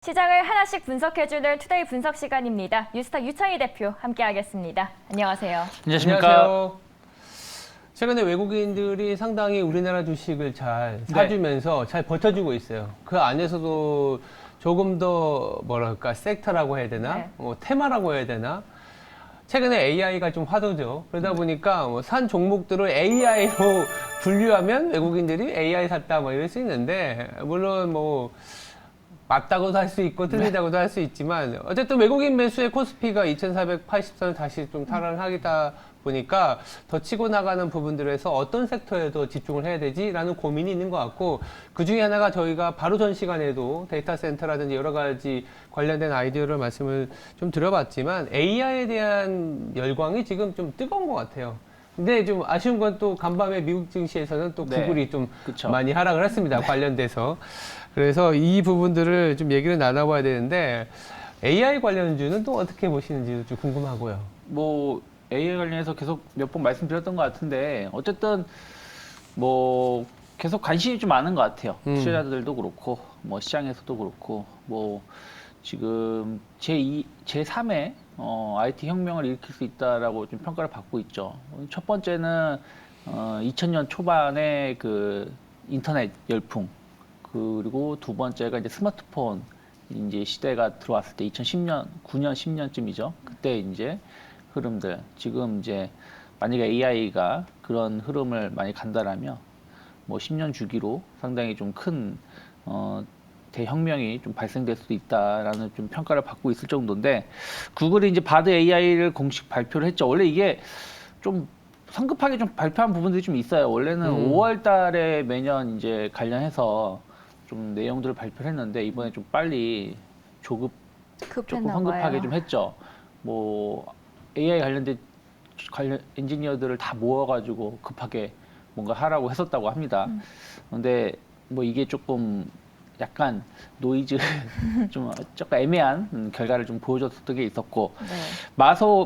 시장을 하나씩 분석해주는 투데이 분석 시간입니다. 뉴스타 유창희 대표 함께하겠습니다. 안녕하세요. 안녕하십니까. 최근에 외국인들이 상당히 우리나라 주식을 잘 사주면서 잘 버텨주고 있어요. 그 안에서도 조금 더 뭐랄까 섹터라고 해야 되나, 테마라고 해야 되나. 최근에 AI가 좀 화두죠. 그러다 보니까 산 종목들을 AI로 분류하면 외국인들이 AI 샀다 뭐 이럴 수 있는데, 물론 뭐 맞다고도 할 수 있고 틀리다고도 할 수 있지만 어쨌든 외국인 매수의 코스피가 2480선을 다시 좀 탈환하다 보니까 더 치고 나가는 부분들에서 어떤 섹터에 더 집중을 해야 되지라는 고민이 있는 것 같고, 그 중에 하나가 저희가 바로 전 시간에도 데이터 센터라든지 여러 가지 관련된 아이디어를 말씀을 좀 드려봤지만 AI에 대한 열광이 지금 좀 뜨거운 것 같아요. 근데 좀 아쉬운 건 또 간밤에 미국 증시에서는 또 구글이 좀 많이 하락을 했습니다. 관련돼서. 그래서 이 부분들을 좀 얘기를 나눠봐야 되는데, AI 관련주는 또 어떻게 보시는지 좀 궁금하고요. 뭐 AI 관련해서 계속 몇 번 말씀드렸던 것 같은데, 어쨌든 뭐 계속 관심이 좀 많은 것 같아요. 투자자들도 그렇고 뭐 시장에서도 그렇고, 뭐 지금 제3의 IT 혁명을 일으킬 수 있다라고 좀 평가를 받고 있죠. 첫 번째는 2000년 초반에 그 인터넷 열풍, 그리고 두 번째가 이제 스마트폰 이제 시대가 들어왔을 때 2010년, 9년, 10년쯤이죠. 그때 이제 흐름들. 지금 이제 만약에 AI가 그런 흐름을 많이 간다라면 뭐 10년 주기로 상당히 좀 큰 대혁명이 좀 발생될 수도 있다라는 좀 평가를 받고 있을 정도인데, 구글이 이제 바드 AI를 공식 발표를 했죠. 원래 이게 좀 성급하게 좀 발표한 부분들이 좀 있어요. 원래는 5월 달에 매년 이제 관련해서 좀 내용들을 발표를 했는데, 이번에 좀 빨리 조금 성급하게 좀 했죠. 뭐 AI 관련 엔지니어들을 다 모아가지고 급하게 뭔가 하라고 했었다고 합니다. 근데 뭐 이게 조금 약간 노이즈 좀 조금 애매한 결과를 좀 보여줬었던 게 있었고,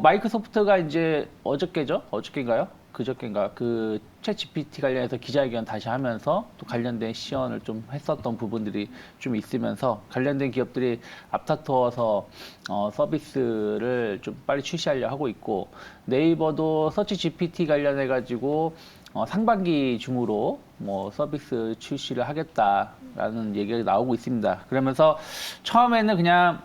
마이크로소프트가 이제 어저께인가요? 그저께인가 그 챗 GPT 관련해서 기자회견 다시 하면서 또 관련된 시연을 좀 했었던 부분들이 좀 있으면서 관련된 기업들이 앞다투어서 서비스를 좀 빨리 출시하려 하고 있고, 네이버도 서치 GPT 관련해 가지고 상반기 중으로 뭐 서비스 출시를 하겠다라는 얘기가 나오고 있습니다. 그러면서 처음에는 그냥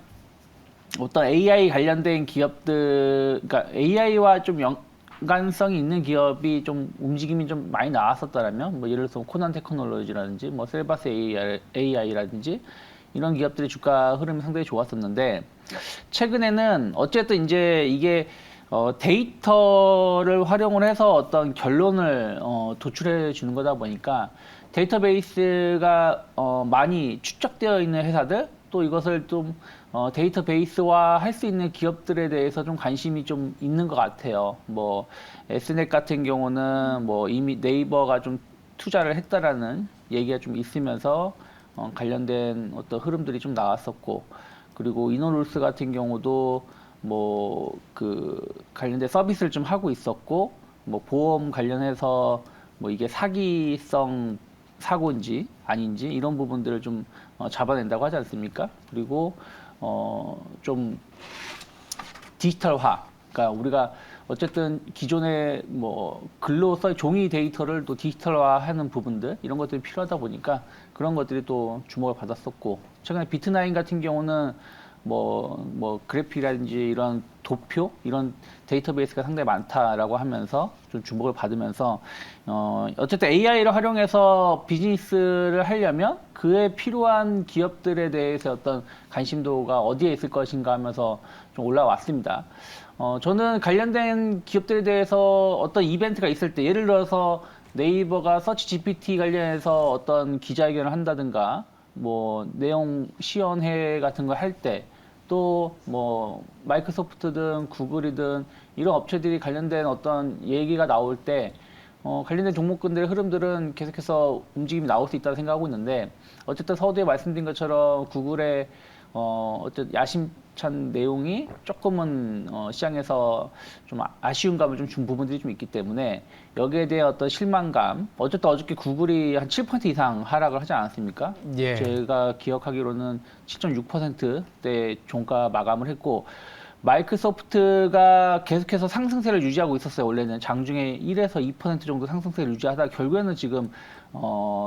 어떤 AI 관련된 기업들, 그러니까 AI와 좀 연관성이 있는 기업이 좀 움직임이 좀 많이 나왔었다라면, 뭐 예를 들어서 코난 테크놀로지라든지 뭐 셀바스 AI라든지 이런 기업들의 주가 흐름이 상당히 좋았었는데, 최근에는 어쨌든 이제 이게 데이터를 활용을 해서 어떤 결론을 도출해 주는 거다 보니까 데이터베이스가 많이 축적되어 있는 회사들, 또 이것을 좀 데이터베이스화 할 수 있는 기업들에 대해서 좀 관심이 좀 있는 것 같아요. 뭐 Snet 같은 경우는 뭐 이미 네이버가 좀 투자를 했다라는 얘기가 좀 있으면서 관련된 어떤 흐름들이 좀 나왔었고, 그리고 이노룰스 같은 경우도 뭐 그 관련된 서비스를 좀 하고 있었고, 뭐 보험 관련해서 뭐 이게 사기성 사고인지 아닌지 이런 부분들을 좀 잡아낸다고 하지 않습니까? 그리고 좀 디지털화, 그러니까 우리가 어쨌든 기존의 뭐 글로 써 종이 데이터를 또 디지털화하는 부분들, 이런 것들이 필요하다 보니까 그런 것들이 또 주목을 받았었고, 최근에 비트나인 같은 경우는 뭐 그래픽이라든지 이런 도표, 이런 데이터베이스가 상당히 많다라고 하면서 좀 주목을 받으면서 어쨌든 AI를 활용해서 비즈니스를 하려면 그에 필요한 기업들에 대해서 어떤 관심도가 어디에 있을 것인가 하면서 좀 올라왔습니다. 저는 관련된 기업들에 대해서 어떤 이벤트가 있을 때, 예를 들어서 네이버가 서치 GPT 관련해서 어떤 기자회견을 한다든가, 뭐 내용 시연회 같은 거 할 때, 또 뭐 마이크로소프트든 구글이든 이런 업체들이 관련된 어떤 얘기가 나올 때 관련된 종목군들의 흐름들은 계속해서 움직임이 나올 수 있다고 생각하고 있는데, 어쨌든 서두에 말씀드린 것처럼 구글의 어쨌든 야심 찬 내용이 조금은 시장에서 좀 아쉬운 감을 좀 준 부분들이 좀 있기 때문에 여기에 대한 어떤 실망감, 어쨌든 어저께 구글이 한 7% 이상 하락을 하지 않았습니까? 예. 제가 기억하기로는 7.6%대 종가 마감을 했고 마이크로소프트가 계속해서 상승세를 유지하고 있었어요. 원래는 장중에 1에서 2% 정도 상승세를 유지하다가 결국에는 지금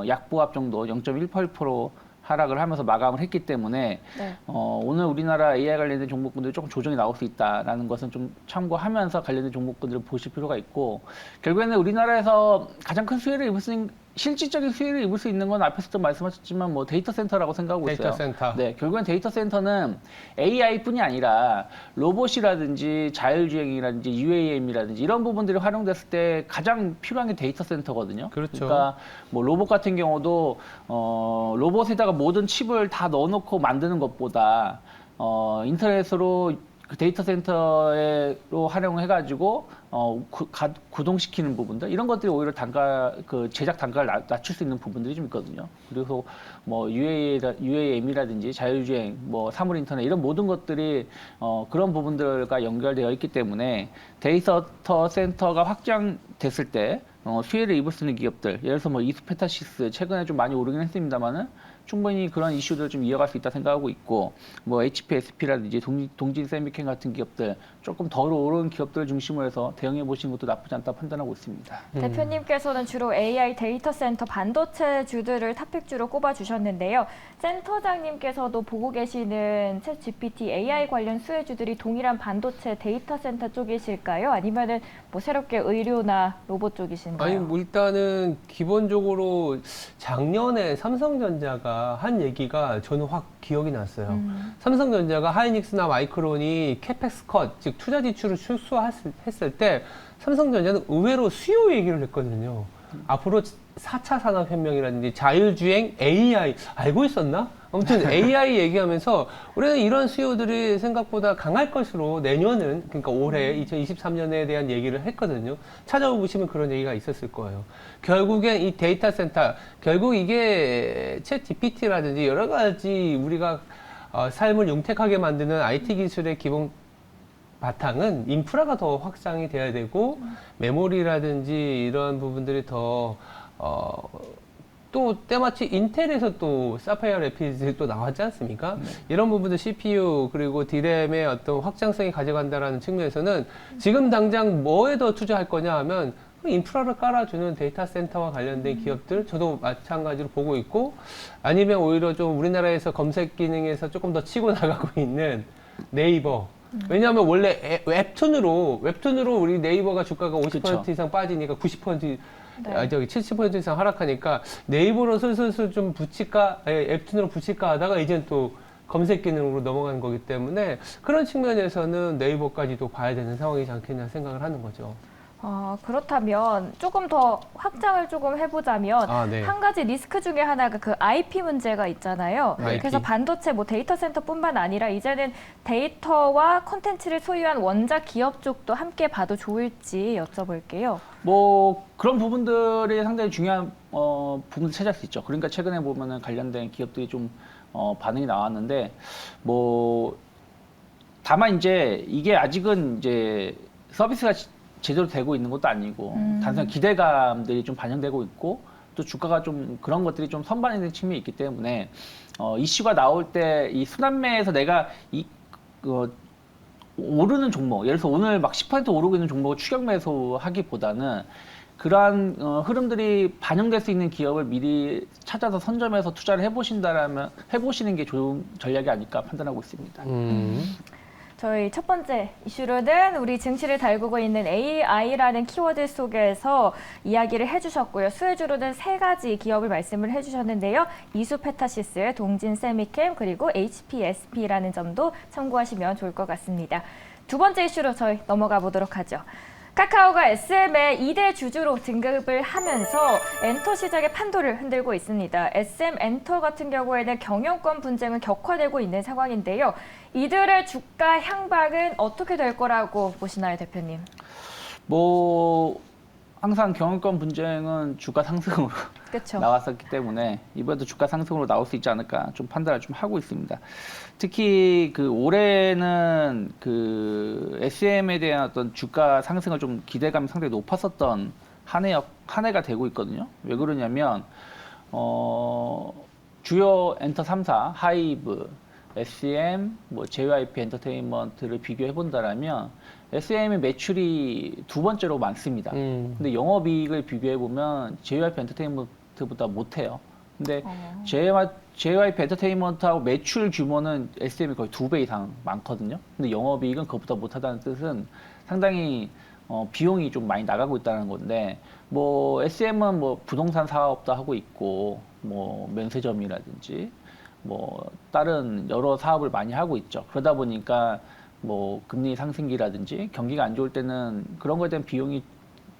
약보합 정도 0.18% 하락을 하면서 마감을 했기 때문에 네. 오늘 우리나라 AI 관련된 종목군들이 조금 조정이 나올 수 있다라는 것은 좀 참고하면서 관련된 종목군들을 보실 필요가 있고 결국에는 우리나라에서 가장 큰 수혜를 입을 수 있는 실질적인 수혜를 입을 수 있는 건 앞에서도 말씀하셨지만 뭐 데이터 센터라고 생각하고 있어요. 데이터 센터. 네, 결국엔 데이터 센터는 AI뿐이 아니라 로봇이라든지 자율주행이라든지 UAM이라든지 이런 부분들이 활용됐을 때 가장 필요한 게 데이터 센터거든요. 그렇죠. 그러니까 뭐 로봇 같은 경우도 로봇에다가 모든 칩을 다 넣어놓고 만드는 것보다 인터넷으로 그 데이터 센터로 활용해가지고 구동시키는 부분들 이런 것들이 오히려 그 제작 단가를 낮출 수 있는 부분들이 좀 있거든요. 그래서 뭐 UAM이라든지 자율주행, 뭐 사물 인터넷 이런 모든 것들이 그런 부분들과 연결되어 있기 때문에 데이터 센터가 확장됐을 때 수혜를 입을 수 있는 기업들, 예를 들어서 뭐 이스페타시스 최근에 좀 많이 오르긴 했습니다만은 충분히 그런 이슈들을 좀 이어갈 수 있다 생각하고 있고 뭐 HPSP라든지 동진 세미캠 같은 기업들 조금 덜 오른 기업들을 중심으로 해서 대응해 보시는 것도 나쁘지 않다 판단하고 있습니다. 대표님께서는 주로 AI 데이터 센터 반도체주들을 탑픽주로 꼽아주셨는데요. 센터장님께서도 보고 계시는 챗 GPT AI 관련 수혜주들이 동일한 반도체 데이터 센터 쪽이실까요? 아니면은 뭐 새롭게 의료나 로봇 쪽이신가요? 아니, 뭐 일단은 기본적으로 작년에 삼성전자가 한 얘기가 저는 확 기억이 났어요. 삼성전자가 하이닉스나 마이크론이 캐펙스 컷, 즉 투자 지출을 축소했을 때 삼성전자는 의외로 수요 얘기를 했거든요. 앞으로 4차 산업혁명이라든지 자율주행, AI, 알고 있었나? 아무튼 AI 얘기하면서 우리는 이런 수요들이 생각보다 강할 것으로 내년은, 그러니까 올해 2023년에 대한 얘기를 했거든요. 찾아보시면 그런 얘기가 있었을 거예요. 결국엔 이 데이터 센터, 결국 이게 챗 GPT라든지 여러 가지 우리가 삶을 용택하게 만드는 IT 기술의 기본 바탕은 인프라가 더 확장이 돼야 되고 메모리라든지 이런 부분들이 더 또 때마치 인텔에서 또 사파이어 래피드 또 나왔지 않습니까? 이런 부분들 CPU 그리고 D램의 어떤 확장성이 가져간다라는 측면에서는 지금 당장 뭐에 더 투자할 거냐 하면 인프라를 깔아주는 데이터 센터와 관련된 기업들 저도 마찬가지로 보고 있고 아니면 오히려 좀 우리나라에서 검색 기능에서 조금 더 치고 나가고 있는 네이버. 왜냐하면 원래 웹툰으로 우리 네이버가 주가가 50% 그쵸. 이상 빠지니까 90% 네. 70% 이상 하락하니까 네이버로 슬슬 좀 붙일까, 웹툰으로 붙일까 하다가 이제는 또 검색 기능으로 넘어가는 거기 때문에 그런 측면에서는 네이버까지도 봐야 되는 상황이지 않겠냐 생각을 하는 거죠. 그렇다면 조금 더 확장을 조금 해보자면 네. 한 가지 리스크 중에 하나가 그 IP 문제가 있잖아요. IP. 그래서 반도체 뭐 데이터 센터뿐만 아니라 이제는 데이터와 콘텐츠를 소유한 원작 기업 쪽도 함께 봐도 좋을지 여쭤볼게요. 뭐 그런 부분들이 상당히 중요한 부분을 차지할 수 있죠. 그러니까 최근에 보면은 관련된 기업들이 좀 반응이 나왔는데 뭐 다만 이제 이게 아직은 이제 서비스가 제대로 되고 있는 것도 아니고 단순한 기대감들이 좀 반영되고 있고 또 주가가 좀 그런 것들이 좀 선반영된 측면이 있기 때문에 이슈가 나올 때 이 순환매에서 내가 오르는 종목, 예를 들어서 오늘 막 10% 오르고 있는 종목을 추격 매수하기보다는 그러한 흐름들이 반영될 수 있는 기업을 미리 찾아서 선점해서 투자를 해보시는 게 좋은 전략이 아닐까 판단하고 있습니다. 저희 첫 번째 이슈로는 우리 증시를 달구고 있는 AI라는 키워드 속에서 이야기를 해주셨고요. 수혜주로는 세 가지 기업을 말씀을 해주셨는데요. 이수페타시스, 동진세미캠, 그리고 HPSP라는 점도 참고하시면 좋을 것 같습니다. 두 번째 이슈로 저희 넘어가 보도록 하죠. 카카오가 SM의 2대 주주로 등급을 하면서 엔터 시장의 판도를 흔들고 있습니다. SM 엔터 같은 경우에는 경영권 분쟁은 격화되고 있는 상황인데요. 이들의 주가 향방은 어떻게 될 거라고 보시나요, 대표님? 뭐 항상 경영권 분쟁은 주가 상승으로 그렇죠. 나왔었기 때문에 이번에도 주가 상승으로 나올 수 있지 않을까 좀 판단을 좀 하고 있습니다. 특히 그 올해는 그 SM에 대한 어떤 주가 상승을 좀 기대감이 상당히 높았었던 한 해가 되고 있거든요. 왜 그러냐면 주요 엔터 3사 하이브, SEM, 뭐 JYP 엔터테인먼트를 비교해 본다라면 SM의 매출이 두 번째로 많습니다. 근데 영업이익을 비교해 보면 JYP 엔터테인먼트보다 못해요. 근데 JYP 엔터테인먼트하고 매출 규모는 SM이 거의 2배 이상 많거든요. 근데 영업이익은 그것보다 못하다는 뜻은 상당히 비용이 좀 많이 나가고 있다는 건데, 뭐 SM은 뭐 부동산 사업도 하고 있고, 뭐 면세점이라든지, 뭐 다른 여러 사업을 많이 하고 있죠. 그러다 보니까 뭐 금리 상승기라든지 경기가 안 좋을 때는 그런 거에 대한 비용이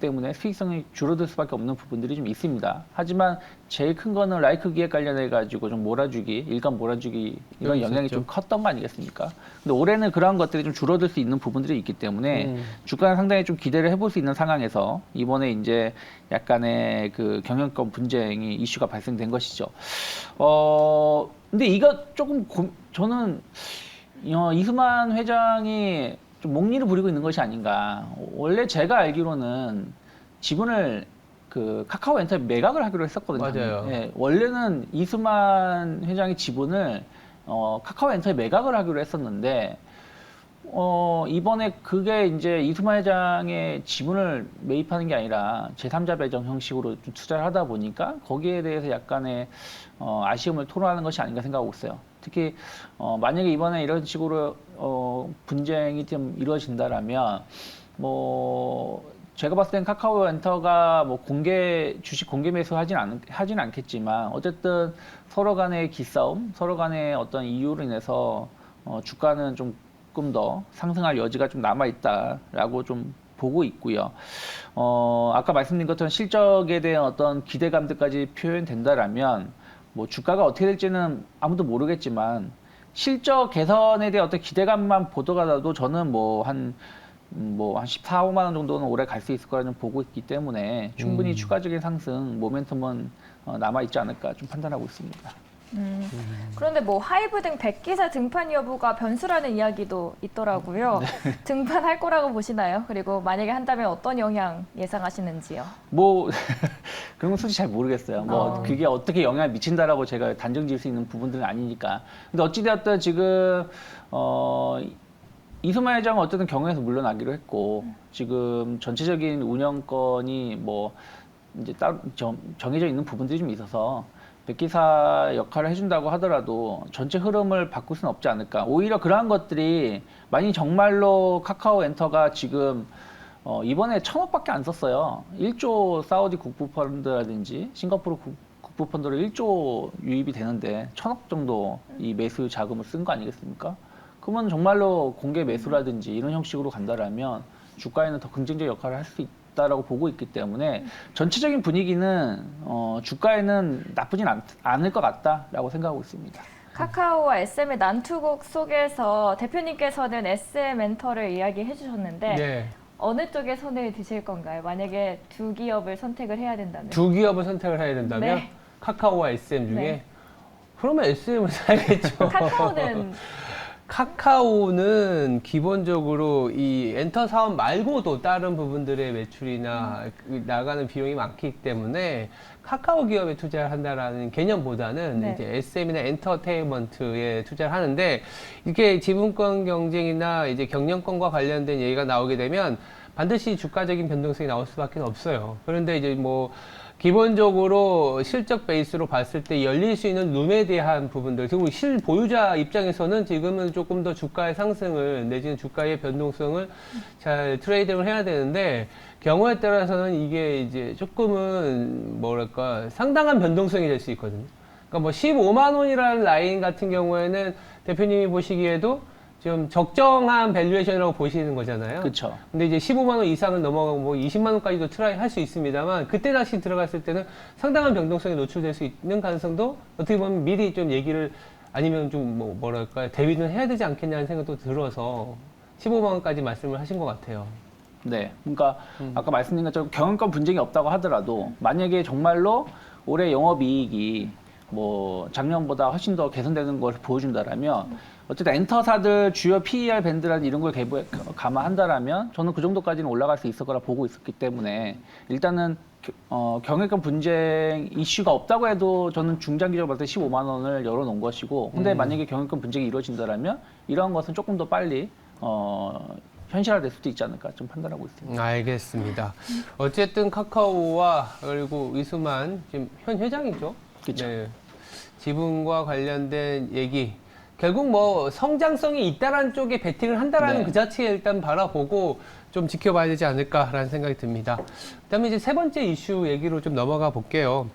때문에 수익성이 줄어들 수밖에 없는 부분들이 좀 있습니다. 하지만 제일 큰 거는 라이크 기획 관련해 가지고 좀 몰아주기, 일감 몰아주기 이런 영향이 좀 컸던 거 아니겠습니까? 근데 올해는 그러한 것들이 좀 줄어들 수 있는 부분들이 있기 때문에 주가는 상당히 좀 기대를 해볼 수 있는 상황에서 이번에 이제 약간의 그 경영권 분쟁이 이슈가 발생된 것이죠. 근데 이거 조금 저는 이수만 회장이 좀 목리를 부리고 있는 것이 아닌가. 원래 제가 알기로는 지분을 그 카카오엔터에 매각을 하기로 했었거든요. 맞아요. 예, 원래는 이수만 회장이 지분을 카카오엔터에 매각을 하기로 했었는데 이번에 그게 이제 이수만 회장의 지분을 매입하는 게 아니라 제3자 배정 형식으로 좀 투자를 하다 보니까 거기에 대해서 약간의 아쉬움을 토로하는 것이 아닌가 생각하고 있어요. 특히 만약에 이번에 이런 식으로 분쟁이 좀 이루어진다라면 뭐 제가 봤을 땐 카카오엔터가 뭐 주식 공개 매수 하진 않겠지만 어쨌든 서로 간의 기싸움, 서로 간의 어떤 이유로 인해서 주가는 조금 더 상승할 여지가 좀 남아 있다라고 좀 보고 있고요. 아까 말씀드린 것처럼 실적에 대한 어떤 기대감들까지 표현된다라면 뭐 주가가 어떻게 될지는 아무도 모르겠지만 실적 개선에 대한 어떤 기대감만 보더라도 저는 한 14, 5만 원 정도는 올해 갈 수 있을 거라는 보고 있기 때문에 충분히 추가적인 상승 모멘텀은 남아 있지 않을까 좀 판단하고 있습니다. 그런데 뭐 하이브 등 100기사 등판 여부가 변수라는 이야기도 있더라고요. 등판할 거라고 보시나요? 그리고 만약에 한다면 어떤 영향 예상하시는지요? 뭐 그런 건 솔직히 잘 모르겠어요. 그게 어떻게 영향을 미친다라고 제가 단정 지을 수 있는 부분들은 아니니까. 근데 어찌되었든 지금 이수만 회장은 어쨌든 경영에서 물러나기로 했고 지금 전체적인 운영권이 뭐 이제 따로 정해져 있는 부분들이 좀 있어서 백기사 역할을 해준다고 하더라도 전체 흐름을 바꿀 수는 없지 않을까. 오히려 그러한 것들이 만약 정말로 카카오엔터가 지금 이번에 1,000억밖에 안 썼어요. 1조 사우디 국부펀드라든지 싱가포르 국부펀드로 1조 유입이 되는데 1,000억 정도 이 매수 자금을 쓴 거 아니겠습니까? 그러면 정말로 공개 매수라든지 이런 형식으로 간다라면 주가에는 더 긍정적 역할을 할 수 있다라고 보고 있기 때문에 전체적인 분위기는 주가에는 나쁘진 않을 것 같다라고 생각하고 있습니다. 카카오와 SM의 난투극 속에서 대표님께서는 SM 엔터를 이야기해 주셨는데 네. 어느 쪽에 손을 드실 건가요? 만약에 두 기업을 선택을 해야 된다면. 두 기업을 선택을 해야 된다면 네. 카카오와 SM 중에 네. 그러면 SM을 사야겠죠. 카카오는 기본적으로 이 엔터 사업 말고도 다른 부분들의 매출이나 나가는 비용이 많기 때문에 카카오 기업에 투자를 한다라는 개념보다는 네. 이제 SM이나 엔터테인먼트에 투자를 하는데 이게 지분권 경쟁이나 이제 경영권과 관련된 얘기가 나오게 되면 반드시 주가적인 변동성이 나올 수밖에 없어요. 그런데 이제 뭐 기본적으로 실적 베이스로 봤을 때 열릴 수 있는 룸에 대한 부분들, 그리고 실보유자 입장에서는 지금은 조금 더 주가의 상승을 내지는 주가의 변동성을 잘 트레이딩을 해야 되는데 경우에 따라서는 이게 이제 조금은 뭐랄까 상당한 변동성이 될 수 있거든요. 그러니까 뭐 15만 원이라는 라인 같은 경우에는 대표님이 보시기에도 좀 적정한 밸류에이션이라고 보시는 거잖아요. 그렇죠. 근데 이제 15만 원 이상은 넘어가고 뭐 20만 원까지도 트라이 할 수 있습니다만 그때 다시 들어갔을 때는 상당한 변동성에 노출될 수 있는 가능성도 어떻게 보면 미리 좀 얘기를 아니면 좀 뭐랄까 대비는 해야 되지 않겠냐는 생각도 들어서 15만 원까지 말씀을 하신 것 같아요. 네, 그러니까 아까 말씀드린 것처럼 경영권 분쟁이 없다고 하더라도 만약에 정말로 올해 영업이익이 뭐 작년보다 훨씬 더 개선되는 걸 보여준다라면 어쨌든 엔터사들 주요 PER 밴드라는 이런 걸 감안한다라면 저는 그 정도까지는 올라갈 수 있을 거라 보고 있었기 때문에 일단은 경영권 분쟁 이슈가 없다고 해도 저는 중장기적으로 봤을 때 15만 원을 열어놓은 것이고 근데 만약에 경영권 분쟁이 이루어진다라면 이런 것은 조금 더 빨리 현실화될 수도 있지 않을까 좀 판단하고 있습니다. 알겠습니다. 어쨌든 카카오와 그리고 이수만 지금 현 회장이죠. 그쵸. 네. 지분과 관련된 얘기. 결국 뭐 성장성이 있다라는 쪽에 베팅을 한다라는 네. 그 자체에 일단 바라보고 좀 지켜봐야 되지 않을까라는 생각이 듭니다. 그다음에 이제 세 번째 이슈 얘기로 좀 넘어가 볼게요.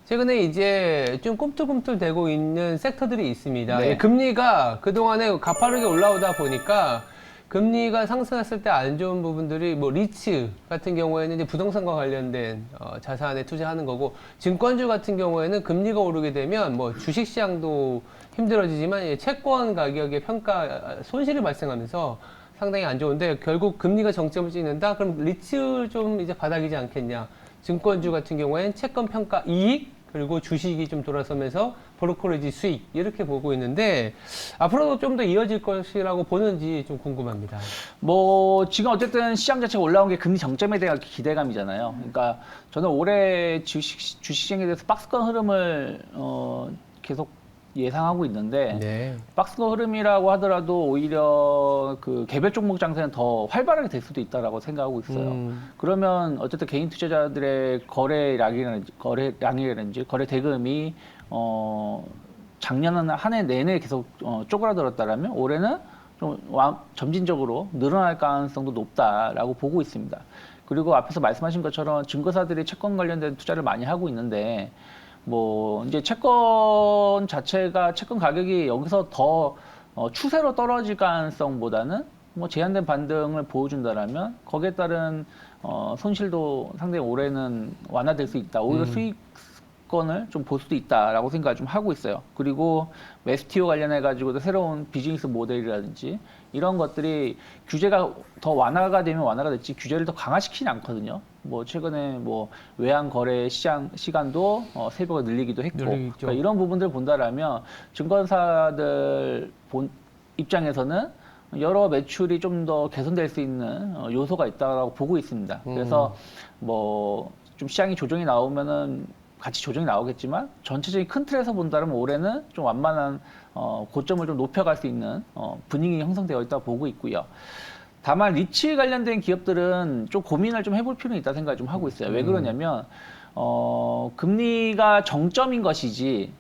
최근에 이제 좀 꿈틀꿈틀대고 있는 섹터들이 있습니다. 네. 예, 금리가 그동안에 가파르게 올라오다 보니까 금리가 상승했을 때 안 좋은 부분들이 뭐 리츠 같은 경우에는 이제 부동산과 관련된 자산에 투자하는 거고 증권주 같은 경우에는 금리가 오르게 되면 뭐 주식 시장도 힘들어지지만 이 채권 가격의 평가 손실이 발생하면서 상당히 안 좋은데 결국 금리가 정점을 찍는다? 그럼 리츠 좀 이제 바닥이지 않겠냐? 증권주 같은 경우에는 채권 평가 이익 그리고 주식이 좀 돌아서면서 브로커리지 수익 이렇게 보고 있는데 앞으로도 좀 더 이어질 것이라고 보는지 좀 궁금합니다. 뭐 지금 어쨌든 시장 자체가 올라온 게 금리 정점에 대한 기대감이잖아요. 그러니까 저는 올해 주식시장에 대해서 박스권 흐름을 계속 예상하고 있는데 네. 박스권 흐름이라고 하더라도 오히려 그 개별 종목 장세는 더 활발하게 될 수도 있다라고 생각하고 있어요. 그러면 어쨌든 개인 투자자들의 거래량이라든지 거래 대금이 작년은 한 해 내내 계속 쪼그라들었다라면 올해는 좀 점진적으로 늘어날 가능성도 높다라고 보고 있습니다. 그리고 앞에서 말씀하신 것처럼 증거사들이 채권 관련된 투자를 많이 하고 있는데 뭐 이제 채권 자체가 채권 가격이 여기서 더 추세로 떨어질 가능성보다는 뭐 제한된 반등을 보여준다라면 거기에 따른 손실도 상당히 올해는 완화될 수 있다. 오히려 수익권을 좀 볼 수도 있다라고 생각을 좀 하고 있어요. 그리고 메스티오 관련해 가지고도 새로운 비즈니스 모델이라든지 이런 것들이 규제가 더 완화가 되면 완화가 됐지 규제를 더 강화시키지 않거든요. 뭐 최근에 뭐 외환 거래 시간도 새벽에 늘리기도 했고 그러니까 이런 부분들 본다라면 증권사들 입장에서는 여러 매출이 좀 더 개선될 수 있는 요소가 있다고 보고 있습니다. 그래서 뭐 좀 시장이 조정이 나오면은 같이 조정이 나오겠지만 전체적인 큰 틀에서 본다면 올해는 좀 완만한 고점을 좀 높여갈 수 있는 분위기 형성되어 있다고 보고 있고요. 다만 리츠 관련된 기업들은 좀 고민을 좀 해볼 필요는 있다 생각을 좀 하고 있어요. 왜 그러냐면 금리가 정점인 것이지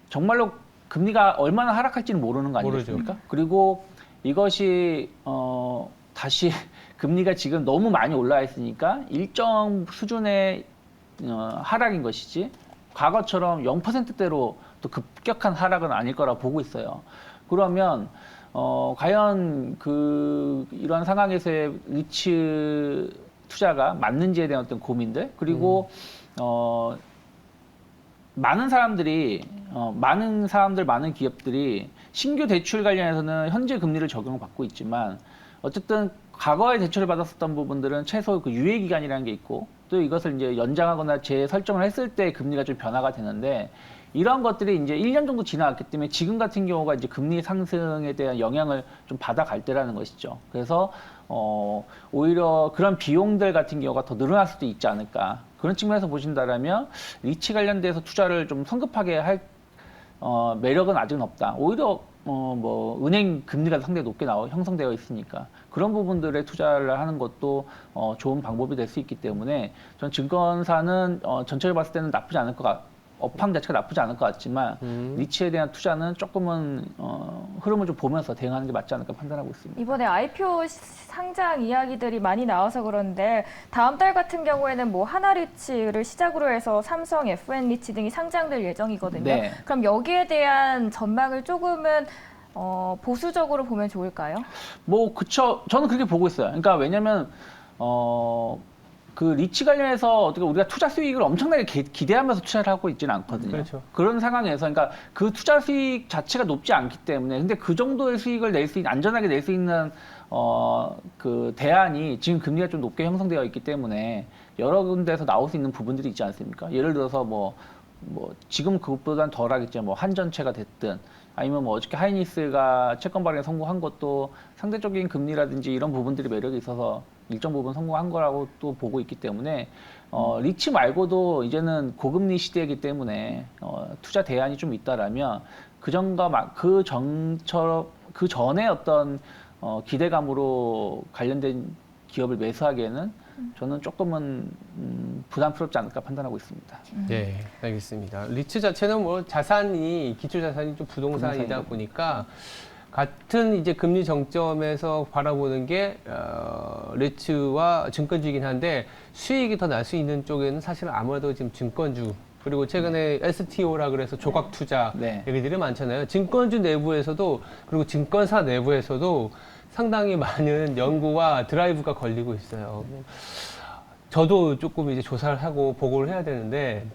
정말로 금리가 얼마나 하락할지는 모르는 거 아니겠습니까? 그리고 이것이 다시 금리가 지금 너무 많이 올라 있으니까 일정 수준의 하락인 것이지 과거처럼 0%대로 또 급격한 하락은 아닐 거라 보고 있어요. 그러면 과연 이러한 상황에서의 리츠 투자가 맞는지에 대한 어떤 고민들 그리고 많은 기업들이 신규 대출 관련해서는 현재 금리를 적용을 받고 있지만 어쨌든 과거에 대출을 받았었던 부분들은 최소 그 유예 기간이라는 게 있고 또 이것을 이제 연장하거나 재설정을 했을 때 금리가 좀 변화가 되는데 이런 것들이 이제 1년 정도 지나갔기 때문에 지금 같은 경우가 이제 금리 상승에 대한 영향을 좀 받아갈 때라는 것이죠. 그래서 오히려 그런 비용들 같은 경우가 더 늘어날 수도 있지 않을까. 그런 측면에서 보신다라면 리츠 관련돼서 투자를 좀 성급하게 할 매력은 아직은 없다. 오히려 뭐 은행 금리가 상당히 높게 형성되어 있으니까 그런 부분들에 투자를 하는 것도 좋은 방법이 될 수 있기 때문에 전 증권사는 전체를 봤을 때는 나쁘지 않을 것 업황 자체가 나쁘지 않을 것 같지만 리츠에 대한 투자는 조금은 흐름을 좀 보면서 대응하는 게 맞지 않을까 판단하고 있습니다. 이번에 IPO 상장 이야기들이 많이 나와서 그런데 다음 달 같은 경우에는 뭐 하나리츠를 시작으로 해서 삼성, FN리츠 등이 상장될 예정이거든요. 네. 그럼 여기에 대한 전망을 조금은 보수적으로 보면 좋을까요? 뭐 그쵸. 저는 그렇게 보고 있어요. 그러니까 왜냐면 그 리치 관련해서 어떻게 우리가 투자 수익을 엄청나게 기대하면서 투자를 하고 있지는 않거든요. 그렇죠. 그런 상황에서 그러니까 그 투자 수익 자체가 높지 않기 때문에 근데 그 정도의 수익을 낼 수 있는 안전하게 낼 수 있는 그 대안이 지금 금리가 좀 높게 형성되어 있기 때문에 여러 군데에서 나올 수 있는 부분들이 있지 않습니까? 예를 들어서 뭐 지금 그것보다는 덜하겠죠. 뭐 한전채가 됐든 아니면 뭐 어저께 하이닉스가 채권 발행에 성공한 것도 상대적인 금리라든지 이런 부분들이 매력이 있어서 일정 부분 성공한 거라고 또 보고 있기 때문에 리치 말고도 이제는 고금리 시대이기 때문에 투자 대안이 좀 있다라면 그 전에 어떤 기대감으로 관련된 기업을 매수하기에는 저는 조금은 부담스럽지 않을까 판단하고 있습니다. 네, 알겠습니다. 리츠 자체는 뭐 자산이 기초 자산이 좀 부동산이다 부동산이고. 보니까 같은 이제 금리 정점에서 바라보는 게 리츠와 증권주이긴 한데 수익이 더 날 수 있는 쪽에는 사실 아무래도 지금 증권주 그리고 최근에 STO라 그래서 조각 투자 네. 얘기들이 많잖아요. 증권주 내부에서도 그리고 증권사 내부에서도 상당히 많은 연구와 드라이브가 걸리고 있어요. 저도 조금 이제 조사를 하고 보고를 해야 되는데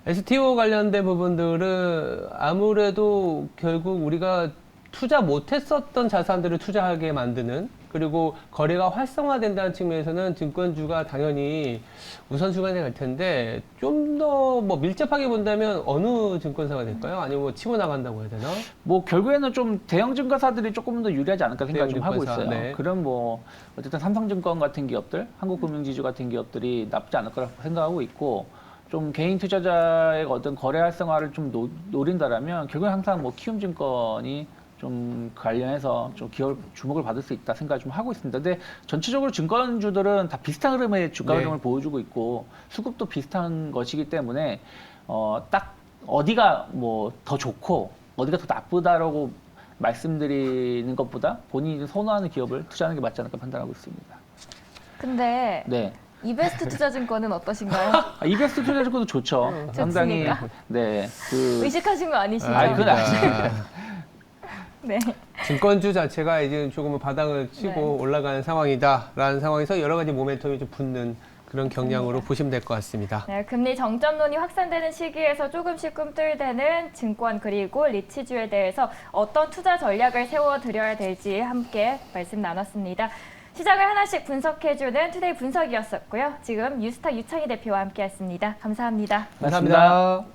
STO 관련된 부분들은 아무래도 결국 우리가 투자 못했었던 자산들을 투자하게 만드는 그리고 거래가 활성화된다는 측면에서는 증권주가 당연히 우선순위가 될 텐데 좀 더 뭐 밀접하게 본다면 어느 증권사가 될까요? 아니면 뭐 치고 나간다고 해야 되나? 뭐 결국에는 좀 대형 증권사들이 조금 더 유리하지 않을까 생각 좀 대형 하고 증권사, 있어요. 네. 그럼 뭐 어쨌든 삼성증권 같은 기업들, 한국금융지주 같은 기업들이 나쁘지 않을 거라고 생각하고 있고 좀 개인 투자자의 어떤 거래 활성화를 좀 노린다라면 결국엔 항상 뭐 키움증권이 좀 관련해서 좀 기업 주목을 받을 수 있다 생각을 좀 하고 있습니다. 근데 전체적으로 증권주들은 다 비슷한 흐름의 주가 네. 흐름을 보여주고 있고 수급도 비슷한 것이기 때문에 딱 어디가 뭐 더 좋고 어디가 더 나쁘다라고 말씀드리는 것보다 본인이 선호하는 기업을 투자하는 게 맞지 않을까 판단하고 있습니다. 근데 네. 이베스트 투자증권은 어떠신가요? 이베스트 투자증권도 좋죠. 상당히 좋습니까? 네. 의식하신 거 아니시죠? 아니, 그건 네. 증권주 자체가 이제 조금 바닥을 치고 네. 올라가는 상황이다라는 상황에서 여러 가지 모멘텀이 좀 붙는 그런 경향으로 보시면 될 것 같습니다. 네, 금리 정점론이 확산되는 시기에서 조금씩 꿈틀대는 증권 그리고 리츠주에 대해서 어떤 투자 전략을 세워드려야 될지 함께 말씀 나눴습니다. 시장을 하나씩 분석해주는 투데이 분석이었었고요. 지금 유스타 유창희 대표와 함께했습니다. 감사합니다. 고맙습니다.